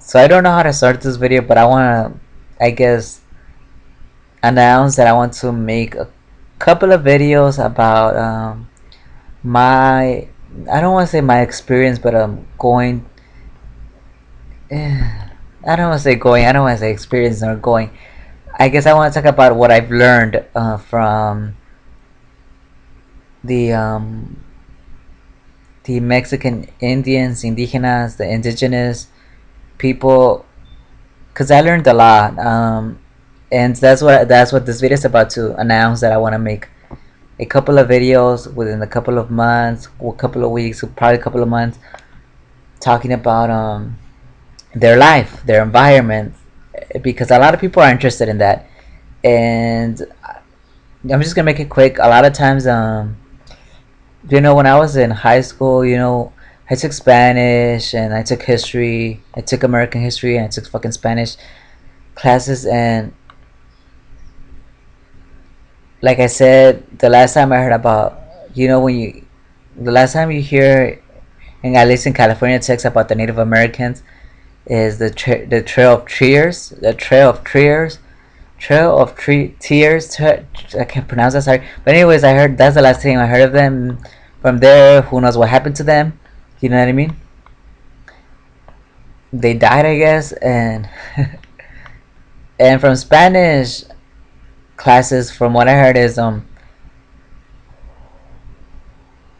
So I don't know how to start this video, but I want to, I guess, announce that I want to make a couple of videos about my, I don't want to say my experience, but going, I don't want to say going, I don't want to say experience or going. I guess I want to talk about what I've learned from the um, the Mexican Indians, indigenous, the indigenous people, because I learned a lot. And that's what this video is about, to announce that I want to make a couple of videos within a couple of months, or a couple of weeks, or probably a couple of months, talking about their life, their environment, because a lot of people are interested in that. And I'm just gonna make it quick. A lot of times, when I was in high school, I took Spanish and I took history. I took American history and I took fucking Spanish classes. And like I said, the last time I heard about, the last time you hear, and at least in California, Texas, about the Native Americans, is the Trail of Tears, Tears. I can't pronounce that. Sorry, but anyways, I heard that's the last thing I heard of them. From there, who knows what happened to them? You know what I mean? They died, I guess, and and from Spanish classes, from what I heard, is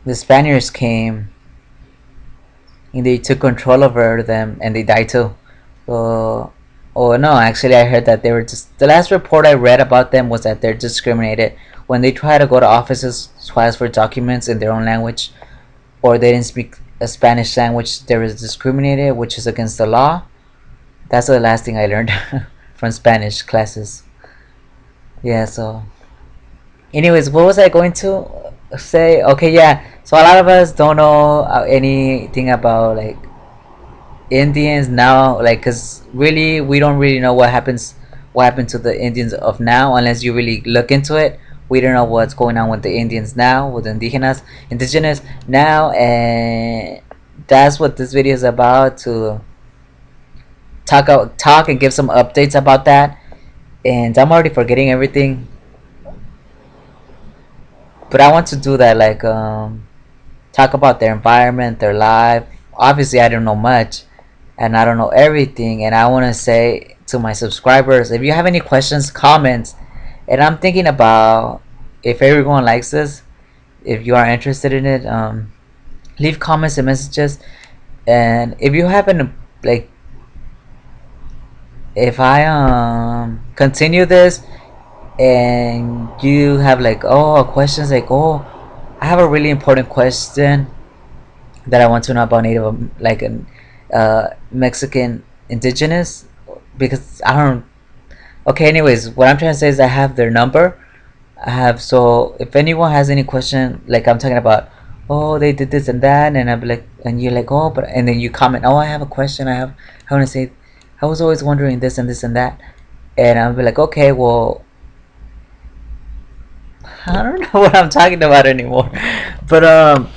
the Spaniards came and they took control over them and they died too. So, oh no, actually, I heard that they were just. The last report I read about them was that they're discriminated when they try to go to offices to ask for documents in their own language, or they didn't speak a Spanish language. They were discriminated, which is against the law. That's the last thing I learned from Spanish classes. Yeah. So, anyways, what was I going to say? Okay, yeah. So a lot of us don't know anything about like Indians now, like, cause really we don't really know what happened to the Indians of now, unless you really look into it. We don't know what's going on with the Indians now, with the indigenous now, and that's what this video is about, to talk and give some updates about that. And I'm already forgetting everything, but I want to do that, like talk about their environment, their life. Obviously, I don't know much, and I don't know everything. And I want to say to my subscribers, if you have any questions, comments, and I'm thinking about, if everyone likes this, if you are interested in it, leave comments and messages. And if you happen to, like, if I continue this and you have like, oh, questions, like, oh, I have a really important question that I want to know about Native, like an Mexican indigenous, because I don't. Okay, anyways, what I'm trying to say is I have their number. I have, so if anyone has any question, like I'm talking about, oh, they did this and that, and I'm like, and you're like, oh, but, and then you comment, oh, I have a question. I want to say, I was always wondering this and this and that, and I'll be like, okay, well, I don't know what I'm talking about anymore, but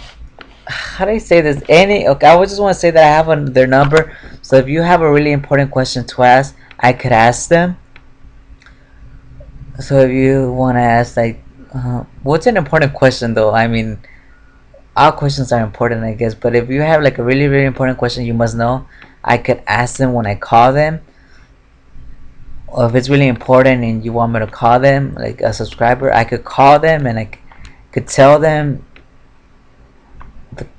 how do I say this? Okay, I would just want to say that I have their number. So if you have a really important question to ask, I could ask them. So if you want to ask, like, what's an important question though? I mean, all questions are important, I guess. But if you have like a really, really important question you must know, I could ask them when I call them. Or if it's really important and you want me to call them, like a subscriber, I could call them and I could tell them.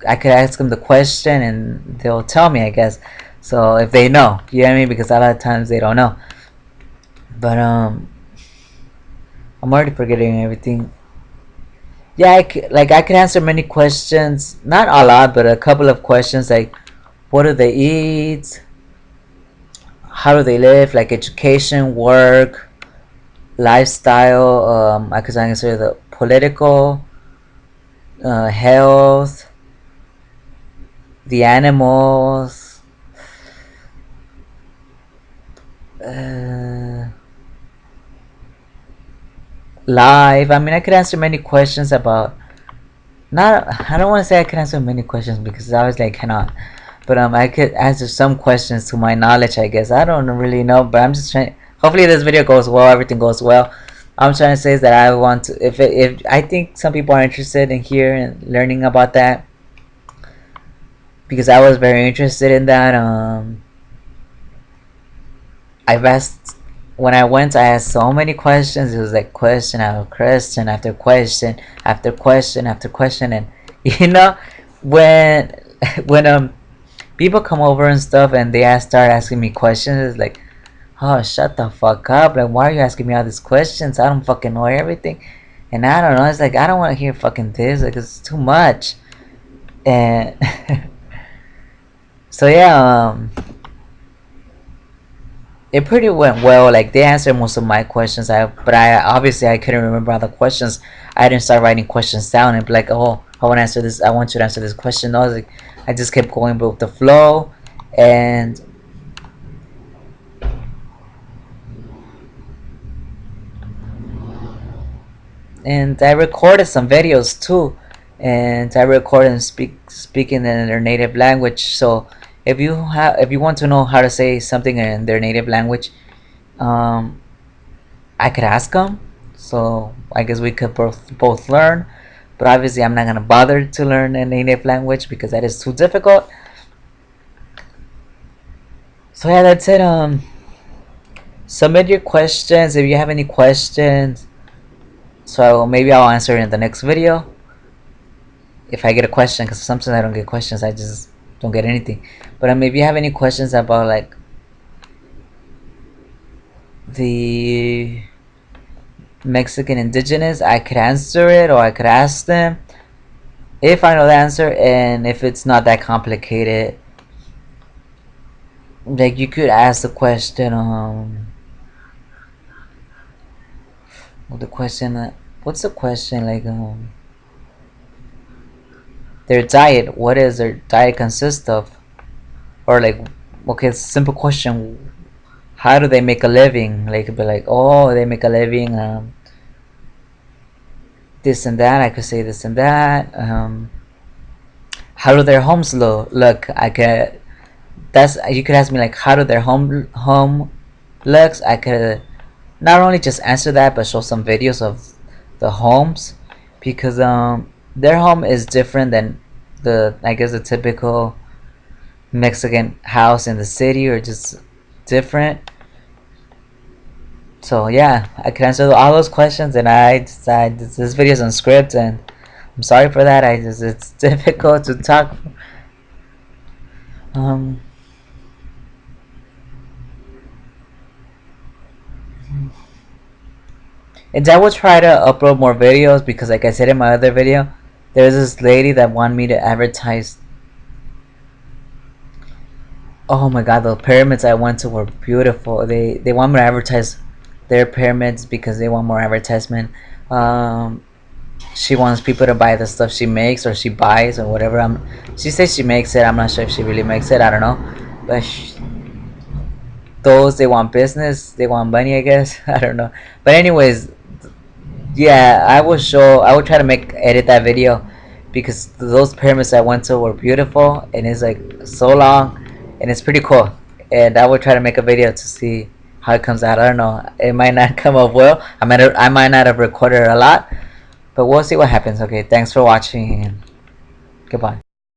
I could ask them the question and they'll tell me, I guess. So if they know, you know what I mean? Because a lot of times they don't know. But I'm already forgetting everything. Yeah, I could answer many questions. Not a lot, but a couple of questions, like, what do they eat? How do they live? Like education, work, lifestyle. I could answer the political, health, the animals. Uh, Life. I mean, I could answer many questions about. Not. I don't want to say I can answer many questions because obviously I cannot. But I could answer some questions to my knowledge, I guess. I don't really know, but I'm just trying. Hopefully, this video goes well. Everything goes well. I'm trying to say is that I want to. If I think some people are interested in here and learning about that, because I was very interested in that. I've asked when I went. I asked so many questions. It was like question after question after question after question after question, and you know, when when people come over and stuff, and they start asking me questions, it's like, oh, shut the fuck up! Like, why are you asking me all these questions? I don't fucking know everything, and I don't know. It's like I don't want to hear fucking this. Like, it's too much, and so yeah. It pretty went well. Like they answered most of my questions. But I obviously I couldn't remember all the questions. I didn't start writing questions down and be like, oh, I want to answer this. I want you to answer this question. No, I was like, I just kept going with the flow, and I recorded some videos too, and I recorded and speaking in their native language. So if you want to know how to say something in their native language, um, I could ask them. So I guess we could both learn. But obviously, I'm not gonna bother to learn a native language because that is too difficult. So yeah, that's it. Submit your questions if you have any questions. So maybe I'll answer it in the next video if I get a question. Because sometimes I don't get questions. I just don't get anything. But if you have any questions about like the Mexican indigenous, I could answer it or I could ask them if I know the answer, and if it's not that complicated. Like you could ask the question, well, the question, what's the question, like, their diet, what is their diet consist of? Or like, okay, it's a simple question, how do they make a living? Like, be like, oh, they make a living, this and that. I could say this and that. How do their homes look? I could, that's, you could ask me like, how do their home looks? I could not only just answer that, but show some videos of the homes, because their home is different than the, I guess, the typical Mexican house in the city, or just different. So yeah, I can answer all those questions, and I decided this video is on script, and I'm sorry for that. It's difficult to talk. Um, and I will try to upload more videos, because, like I said in my other video, there's this lady that wanted me to advertise. Oh my god, the pyramids I went to were beautiful. They want me to advertise their pyramids because they want more advertisement. Um, she wants people to buy the stuff she makes or she buys or whatever. She says she makes it. I'm not sure if she really makes it. I don't know. But those, they want business. They want money, I guess. I don't know. But anyways, yeah, I will try to edit that video, because those pyramids I went to were beautiful, and it's like so long, and it's pretty cool. And I will try to make a video to see how it comes out. I don't know. It might not come up well. I might not have recorded a lot, but we'll see what happens. Okay, thanks for watching, and goodbye.